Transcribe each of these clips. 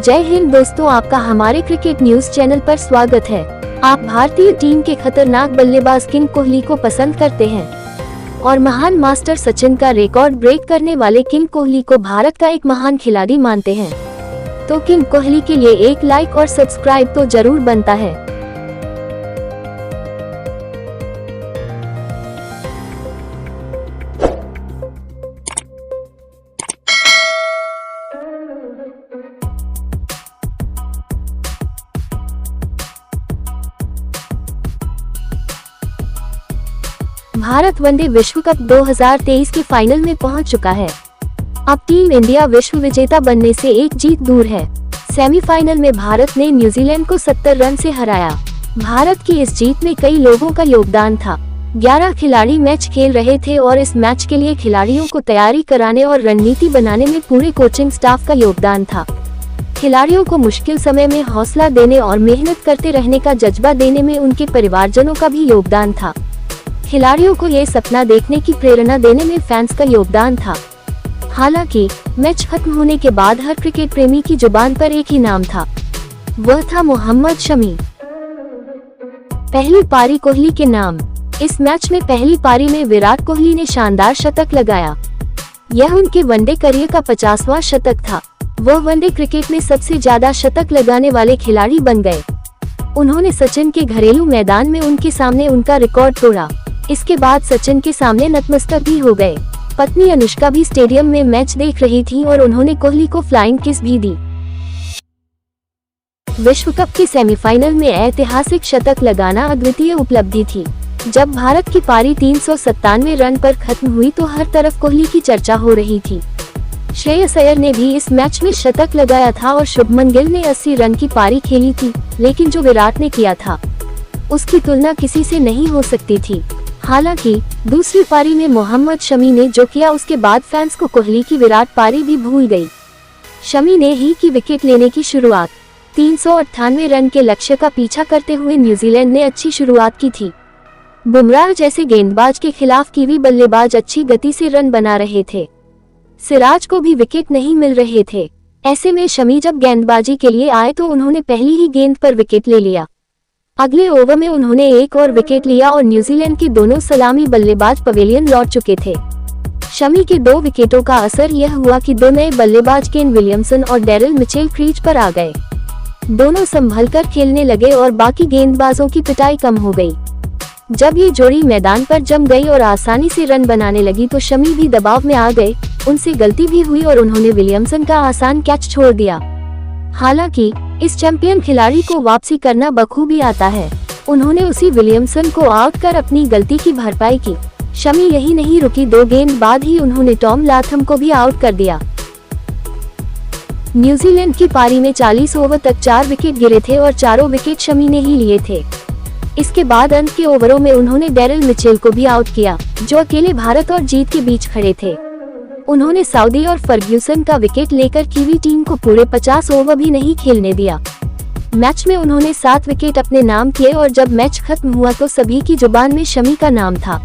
जय हिंद दोस्तों, आपका हमारे क्रिकेट न्यूज चैनल पर स्वागत है। आप भारतीय टीम के खतरनाक बल्लेबाज किंग कोहली को पसंद करते हैं और महान मास्टर सचिन का रिकॉर्ड ब्रेक करने वाले किंग कोहली को भारत का एक महान खिलाड़ी मानते हैं, तो किंग कोहली के लिए एक लाइक और सब्सक्राइब तो जरूर बनता है। भारत वनडे विश्व कप 2023 के फाइनल में पहुंच चुका है। अब टीम इंडिया विश्व विजेता बनने से एक जीत दूर है। सेमीफाइनल में भारत ने न्यूजीलैंड को 70 रन से हराया। भारत की इस जीत में कई लोगों का योगदान था। 11 खिलाड़ी मैच खेल रहे थे और इस मैच के लिए खिलाड़ियों को तैयारी कराने और रणनीति बनाने में पूरे कोचिंग स्टाफ का योगदान था। खिलाड़ियों को मुश्किल समय में हौसला देने और मेहनत करते रहने का जज्बा देने में उनके परिवारजनों का भी योगदान था। खिलाड़ियों को ये सपना देखने की प्रेरणा देने में फैंस का योगदान था। हालांकि मैच खत्म होने के बाद हर क्रिकेट प्रेमी की जुबान पर एक ही नाम था, वह था मोहम्मद शमी। पहली पारी कोहली के नाम। इस मैच में पहली पारी में विराट कोहली ने शानदार शतक लगाया। यह उनके वनडे करियर का 50वां शतक था। वह वनडे क्रिकेट में सबसे ज्यादा शतक लगाने वाले खिलाड़ी बन गए। उन्होंने सचिन के घरेलू मैदान में उनके सामने उनका रिकॉर्ड तोड़ा। इसके बाद सचिन के सामने नतमस्तक भी हो गए। पत्नी अनुष्का भी स्टेडियम में मैच देख रही थी और उन्होंने कोहली को फ्लाइंग किस भी दी। विश्व कप के सेमीफाइनल में ऐतिहासिक शतक लगाना अद्वितीय उपलब्धि थी। जब भारत की पारी 397 रन पर खत्म हुई तो हर तरफ कोहली की चर्चा हो रही थी। श्रेयस अय्यर ने भी इस मैच में शतक लगाया था और शुभमन गिल ने 80 रन की पारी खेली थी, लेकिन जो विराट ने किया था उसकी तुलना किसी से नहीं हो सकती थी। हालांकि दूसरी पारी में मोहम्मद शमी ने जो किया उसके बाद फैंस को कोहली की विराट पारी भी भूल गई। शमी ने ही की विकेट लेने की शुरुआत। 398 रन के लक्ष्य का पीछा करते हुए न्यूजीलैंड ने अच्छी शुरुआत की थी। बुमराह जैसे गेंदबाज के खिलाफ कीवी बल्लेबाज अच्छी गति से रन बना रहे थे। सिराज को भी विकेट नहीं मिल रहे थे। ऐसे में शमी जब गेंदबाजी के लिए आए तो उन्होंने पहली ही गेंद पर विकेट ले लिया। अगले ओवर में उन्होंने एक और विकेट लिया और न्यूजीलैंड के दोनों सलामी बल्लेबाज पवेलियन लौट चुके थे। शमी के 2 विकेटों का असर यह हुआ कि 2 नए बल्लेबाज केन विलियमसन और डेरिल मिचेल क्रीज पर आ गए। दोनों संभलकर खेलने लगे और बाकी गेंदबाजों की पिटाई कम हो गई। जब ये जोड़ी मैदान पर जम गई और आसानी से रन बनाने लगी तो शमी भी दबाव में आ गए। उनसे गलती भी हुई और उन्होंने विलियमसन का आसान कैच छोड़ दिया। हालांकि इस चैंपियन खिलाड़ी को वापसी करना बखूबी आता है। उन्होंने उसी विलियमसन को आउट कर अपनी गलती की भरपाई की। शमी यही नहीं रुकी, 2 गेंद बाद ही उन्होंने टॉम लाथम को भी आउट कर दिया। न्यूजीलैंड की पारी में 40 ओवर तक 4 विकेट गिरे थे और चारों विकेट शमी ने ही लिए थे। इसके बाद अंत के ओवरों में उन्होंने डेरिल मिचेल को भी आउट किया, जो अकेले भारत और जीत के बीच खड़े थे। उन्होंने साउदी और फर्ग्यूसन का विकेट लेकर कीवी टीम को पूरे 50 ओवर भी नहीं खेलने दिया। मैच में उन्होंने 7 विकेट अपने नाम किए और जब मैच खत्म हुआ तो सभी की जुबान में शमी का नाम था।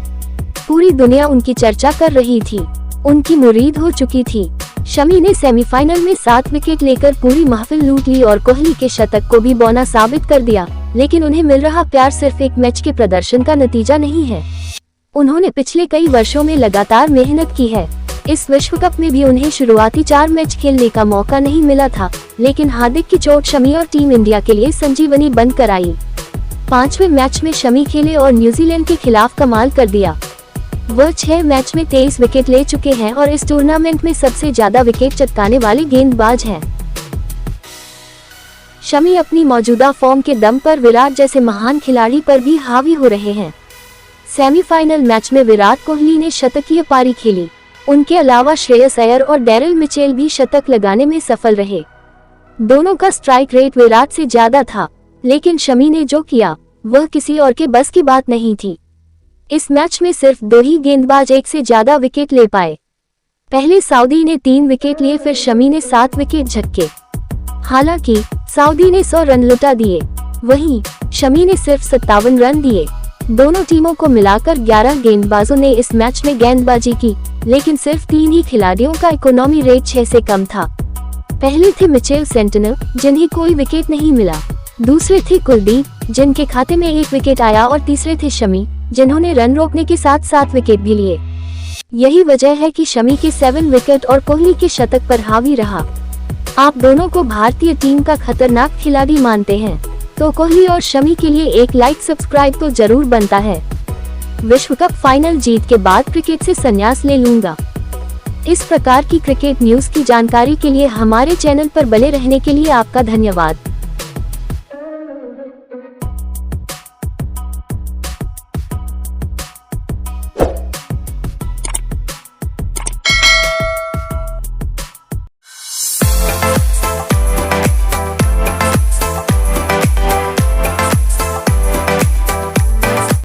पूरी दुनिया उनकी चर्चा कर रही थी, उनकी मुरीद हो चुकी थी। शमी ने सेमीफाइनल में 7 विकेट लेकर पूरी महफिल लूट ली और कोहली के शतक को भी बौना साबित कर दिया। लेकिन उन्हें मिल रहा प्यार सिर्फ एक मैच के प्रदर्शन का नतीजा नहीं है। उन्होंने पिछले कई वर्षों में लगातार मेहनत की है। इस विश्व कप में भी उन्हें शुरुआती 4 मैच खेलने का मौका नहीं मिला था, लेकिन हार्दिक की चोट शमी और टीम इंडिया के लिए संजीवनी बनकर आई। 5वें मैच में शमी खेले और न्यूजीलैंड के खिलाफ कमाल कर दिया। वह 6 मैच में 23 विकेट ले चुके हैं और इस टूर्नामेंट में सबसे ज्यादा विकेट चटकाने वाले गेंदबाज हैं। शमी अपनी मौजूदा फॉर्म के दम पर विराट जैसे महान खिलाड़ी पर भी हावी हो रहे हैं। सेमीफाइनल मैच में विराट कोहली ने शतकीय पारी खेली। उनके अलावा श्रेयस अय्यर और डेरिल मिचेल भी शतक लगाने में सफल रहे। दोनों का स्ट्राइक रेट विराट से ज्यादा था, लेकिन शमी ने जो किया वह किसी और के बस की बात नहीं थी। इस मैच में सिर्फ 2 ही गेंदबाज एक से ज्यादा विकेट ले पाए। पहले सऊदी ने 3 विकेट लिए, फिर शमी ने 7 विकेट झटके। हालांकि सऊदी ने 100 रन लुटा दिए, वहीं शमी ने सिर्फ 57 रन दिए। दोनों टीमों को मिलाकर 11 गेंदबाजों ने इस मैच में गेंदबाजी की, लेकिन सिर्फ 3 ही खिलाड़ियों का इकोनॉमी रेट 6 से कम था। पहले थे मिचेल सेंटनर, जिन्हें कोई विकेट नहीं मिला। दूसरे थे कुलदीप, जिनके खाते में 1 विकेट आया, और तीसरे थे शमी, जिन्होंने रन रोकने के साथ 7 विकेट भी लिए। यही वजह है कि शमी के 7 विकेट और कोहली के शतक पर हावी रहा। आप दोनों को भारतीय टीम का खतरनाक खिलाड़ी मानते हैं, तो कोहली और शमी के लिए एक लाइक सब्सक्राइब तो जरूर बनता है। विश्व कप फाइनल जीत के बाद क्रिकेट से संन्यास ले लूंगा। इस प्रकार की क्रिकेट न्यूज की जानकारी के लिए हमारे चैनल पर बने रहने के लिए आपका धन्यवाद।